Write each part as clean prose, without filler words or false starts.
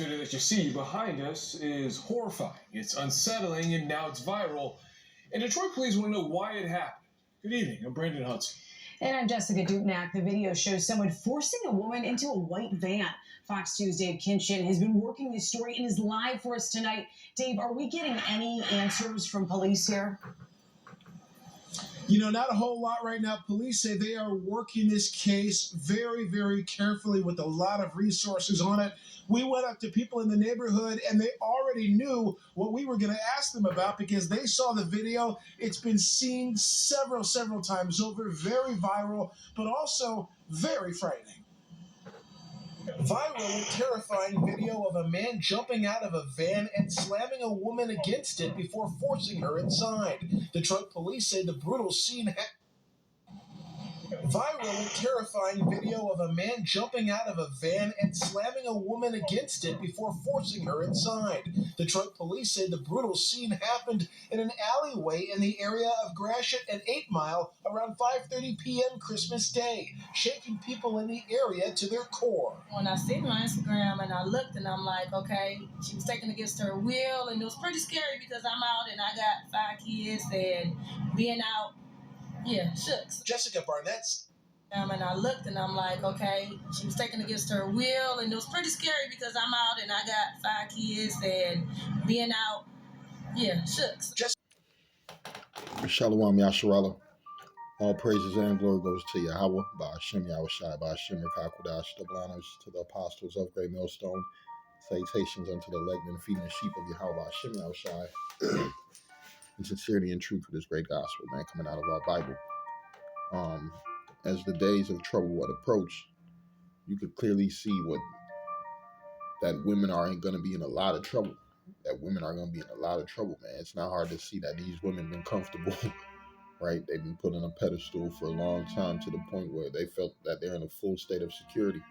video that you see behind us is horrifying. It's unsettling, and now it's viral. And Detroit police want to know why it happened. Good evening. I'm Brandon Hudson. And I'm Jessica Dupnack. The video shows someone forcing a woman into a white van. Fox 2's Dave Kinchin has been working this story and is live for us tonight. Dave, are we getting any answers from police here? You know, not a whole lot right now. Police say they are working this case very, very carefully with a lot of resources on it. We went up to people in the neighborhood, and they already knew what we were going to ask them about because they saw the video. It's been seen several times over, very viral, but also very frightening. Viral and terrifying video of a man jumping out of a van and slamming a woman against it before forcing her inside. Detroit police say the brutal scene Viral and terrifying video of a man jumping out of a van and slamming a woman against it before forcing her inside. Detroit police say the brutal scene happened in an alleyway in the area of Gratiot and 8 Mile around 5:30 p.m. Christmas Day, shaking people in the area to their core. When I seen my Instagram and I looked and I'm like, okay, she was taken against her will, and it was pretty scary because I'm out and I got 5 kids and being out, shucks. Jessica Barnett's. And I looked and I'm like, okay, she was taken against her will, and it was pretty scary because I'm out and I got 5 kids and being out, shucks. Shalom Yasharala. All praises and glory goes to Yahweh, Ba'ashem Yahushai, Ba'ashem Rekakwadash, double honors to the apostles of Great Millstone, salutations unto the elect and feeding the sheep of Yahweh, Ba'ashem Yahushai, in sincerity and truth for this great gospel, man, coming out of our Bible. As the days of trouble would approach, you could clearly see that women are going to be in a lot of trouble. That women are going to be in a lot of trouble, man. It's not hard to see that these women have been comfortable, right? They've been put on a pedestal for a long time to the point where they felt that they're in a full state of security.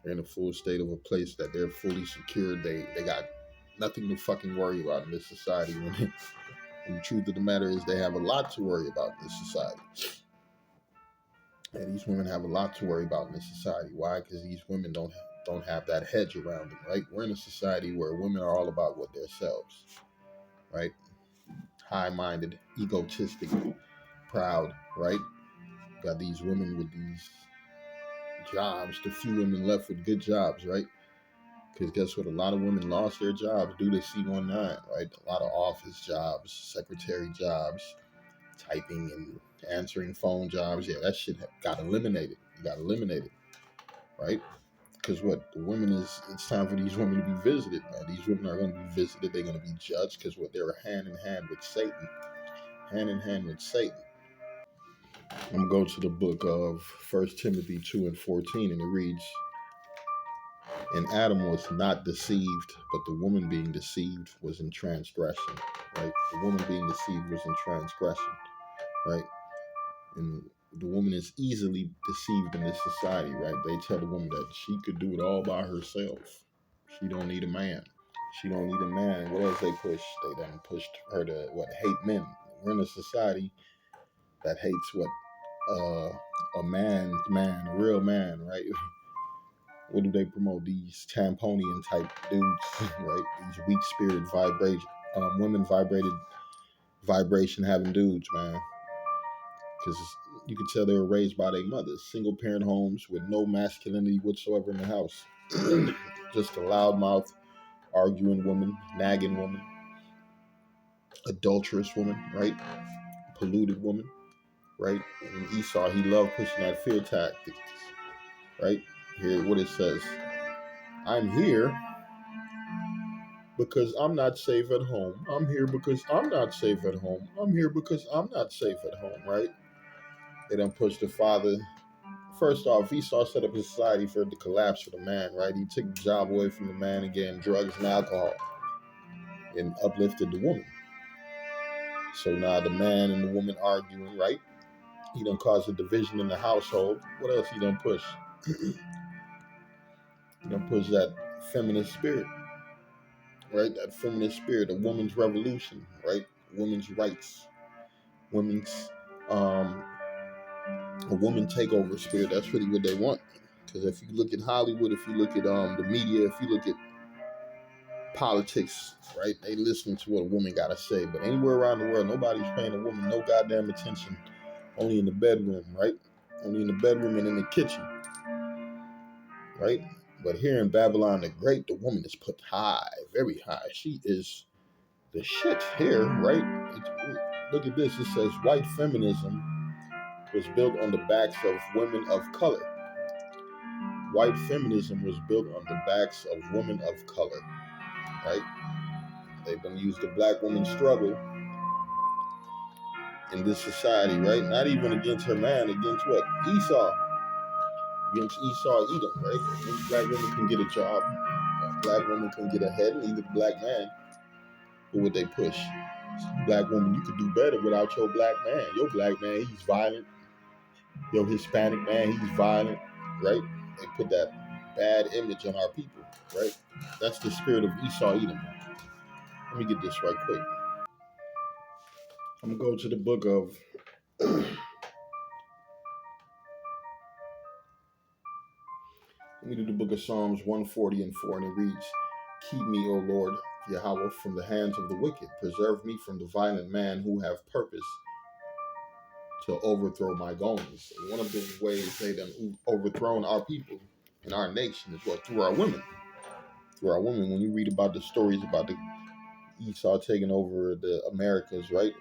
They're in a full state of a place that they're fully secured. They got nothing to fucking worry about in this society. When the truth of the matter is they have a lot to worry about in this society. And these women have a lot to worry about in this society. Why? Because these women don't have that hedge around them, right? We're in a society where women are all about what themselves, right? High-minded, egotistic, proud, right? Got these women with these jobs, the few women left with good jobs, right? Because guess what? A lot of women lost their jobs due to C19, right? A lot of office jobs, secretary jobs, typing and answering phone jobs. Yeah, that shit got eliminated. You got eliminated, right? Because what? The women it's time for these women to be visited, man. These women are going to be visited. They're going to be judged because what? They're hand in hand with Satan. Hand in hand with Satan. I'm going to go to the book of 1 Timothy 2 and 14, and it reads, and Adam was not deceived, but the woman being deceived was in transgression, right? The woman being deceived was in transgression, right? And the woman is easily deceived in this society, right? They tell the woman that she could do it all by herself. She don't need a man. She don't need a man. What else they push? They done pushed her to, hate men. We're in a society that hates a real man, right? What do they promote? These tamponian type dudes, right? These weak spirit women vibration having dudes, man. Because you could tell they were raised by their mothers. Single parent homes with no masculinity whatsoever in the house. Just a loudmouth, arguing woman, nagging woman, adulterous woman, right? Polluted woman, right? And Esau, he loved pushing that fear tactics, right? Hear what it says. I'm here because I'm not safe at home. I'm here because I'm not safe at home. I'm here because I'm not safe at home, right? They done pushed the father. First off, Esau set up a society for it to collapse for the man, right? He took the job away from the man and gave him drugs and alcohol and uplifted the woman. So now the man and the woman arguing, right? He done caused a division in the household. What else he done push? He done push that feminist spirit, right? That feminist spirit, a woman's revolution, right? Women's rights, women's a woman takeover spirit. That's really what they want. Because if you look at Hollywood, if you look at the media, if you look at politics, right? They listening to what a woman got to say. But anywhere around the world, nobody's paying a woman no goddamn attention. Only in the bedroom, right? Only in the bedroom and in the kitchen, right? But here in Babylon the Great, the woman is put high, very high. She is the shit here, right? Look at this. It says white feminism was built on the backs of women of color. White feminism was built on the backs of women of color, right? They've been used the black woman's struggle in this society, right? Not even against her man, against what? Esau. Against Esau, Edom, right? These black women can get a job. Black women can get ahead, and either the black man, who would they push? Black woman, you could do better without your black man. Your black man, he's violent. Your Hispanic man, he's violent, right? They put that bad image on our people, right? That's the spirit of Esau, Edom. Let me get this right quick. I'm going to go to the book of let me do the book of Psalms 140 and 4, and it reads, "Keep me, O Lord, Yahweh, from the hands of the wicked. Preserve me from the violent man who have purpose to overthrow my goings." And one of the ways they done overthrown our people and our nation is what? Through our women. Through our women. When you read about the stories about the Esau taking over the Americas, right?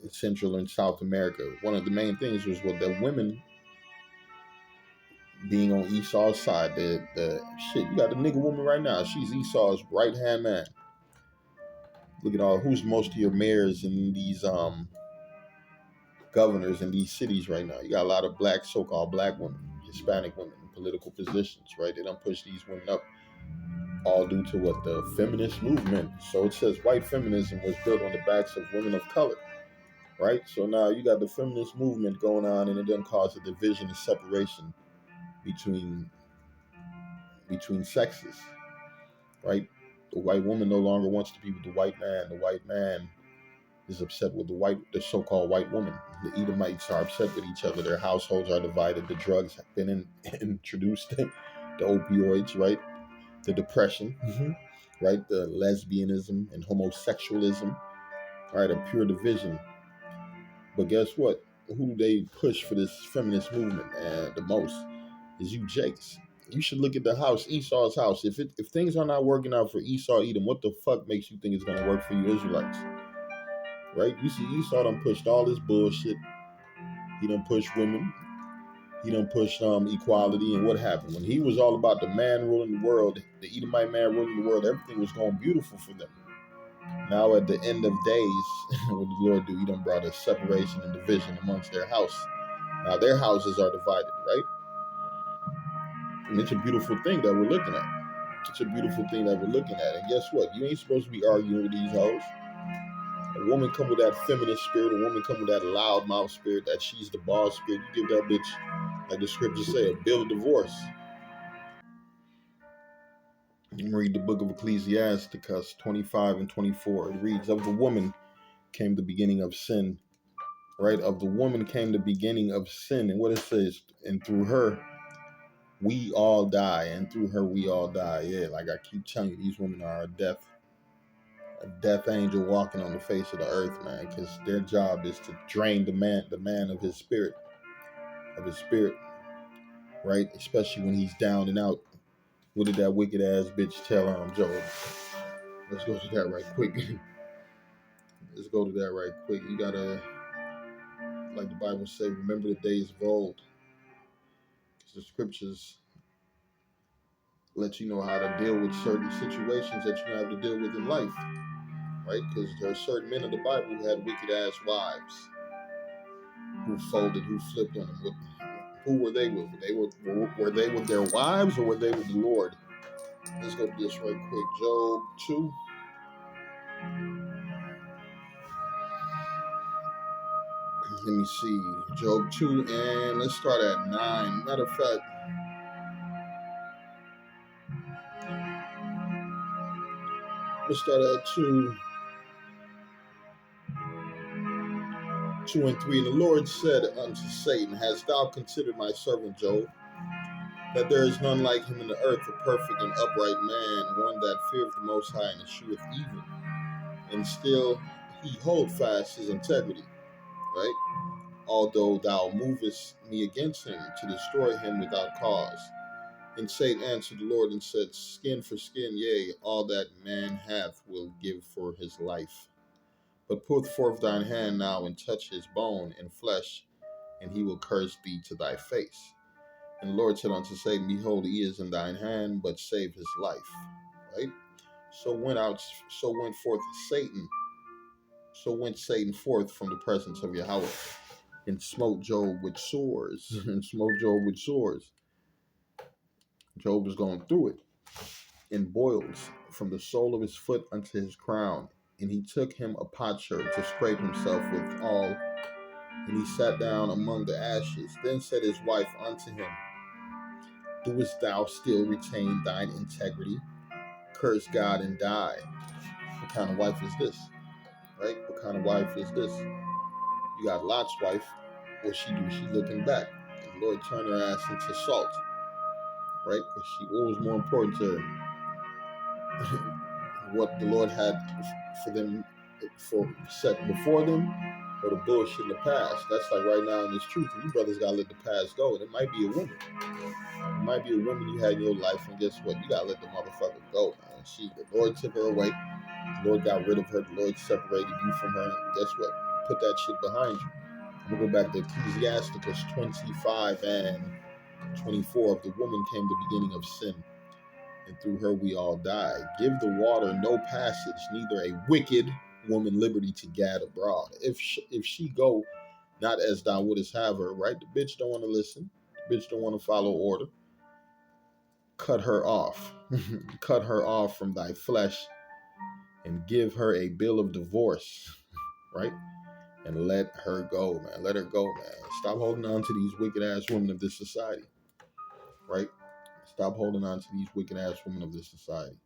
In Central and South America, one of the main things was what the women being on Esau's side. The shit, you got the nigga woman right now. She's Esau's right hand man. Look at all who's most of your mayors in these governors in these cities right now. You got a lot of black, so-called black women, Hispanic women in political positions, right? They don't push these women up, all due to what? The feminist movement. So it says white feminism was built on the backs of women of color, right? So now you got the feminist movement going on, and it doesn't cause a division and separation between sexes, right? The white woman no longer wants to be with the white man. The white man is upset with the so-called white woman. The Edomites are upset with each other. Their households are divided. The drugs have been introduced, the opioids, right? The depression, right? The lesbianism and homosexualism, right? A pure division. But guess what? Who do they push for this feminist movement the most is you Jakes. You should look at the house, Esau's house. If things are not working out for Esau, Edom, what the fuck makes you think it's going to work for you Israelites? Right? You see, Esau done pushed all this bullshit. He done pushed women. He done pushed equality. And what happened? When he was all about the man ruling the world, the Edomite man ruling the world, everything was going beautiful for them. Now at the end of days, what did the Lord do? He done brought a separation and division amongst their house. Now their houses are divided, right? And it's a beautiful thing that we're looking at. It's a beautiful thing that we're looking at. And guess what? You ain't supposed to be arguing with these hoes. A woman come with that feminist spirit. A woman come with that loudmouth spirit, that she's the boss spirit. You give that bitch, like the scriptures say, a bill of divorce. You read the book of Ecclesiasticus 25 and 24. It reads, "Of the woman came the beginning of sin." Right? Of the woman came the beginning of sin. And what it says, and through her, we all die. And through her, we all die. Yeah, like I keep telling you, these women are a death angel walking on the face of the earth, man, because their job is to drain the man of his spirit, right? Especially when he's down and out. What did that wicked ass bitch tell Job? Let's go to that right quick. You gotta, like the Bible say, remember the days of old, because the scriptures let you know how to deal with certain situations that you have to deal with in life. Right? Because there are certain men in the Bible who had wicked ass wives, who folded, who flipped on them. Who were they with? Were they with their wives, or were they with the Lord? Let's go to this right quick. Job 2. Let me see. Job 2, and let's start at 9. Matter of fact, let's start at 2 and 3. And the Lord said unto Satan, "Hast thou considered my servant Job? that there is none like him in the earth, a perfect and upright man, one that feareth the Most High and escheweth evil, and still he hold fast his integrity, right? Although thou movest me against him to destroy him without cause. And Satan answered the Lord and said, Skin for skin, yea, all that man hath will give for his life. But put forth thine hand now and touch his bone and flesh, and he will curse thee to thy face. And the Lord said unto Satan, Behold, he is in thine hand, but save his life. Right? So went Satan forth from the presence of Yahweh, and smote Job with sores, Job was going through it, in boils, from the sole of his foot unto his crown. And he took him a potsherd to scrape himself withal, and he sat down among the ashes. Then said his wife unto him, Doest thou still retain thine integrity? Curse God and die. What kind of wife is this? Right? What kind of wife is this? You got Lot's wife. What she do? She looking back. And the Lord turned her ass into salt. Right? Because what was more important to her? What the Lord had for them, for set before them, or the bullshit in the past. That's like right now in this truth. You brothers gotta let the past go. And it might be a woman. It might be a woman you had in your life, and guess what? You gotta let the motherfucker go, man. The Lord took her away. The Lord got rid of her. The Lord separated you from her. And guess what? Put that shit behind you. I'm gonna go back to Ecclesiasticus 25 and 24. Of the woman came the beginning of sin, and through her we all die. Give the water no passage, neither a wicked woman liberty to gad abroad. If she go not as thou wouldest have her, right? The bitch don't want to listen. The bitch don't want to follow order. Cut her off. Cut her off from thy flesh, and give her a bill of divorce, right? And let her go, man. Let her go, man. Stop holding on to these wicked ass women of this society, right? Stop holding on to these wicked ass women of this society.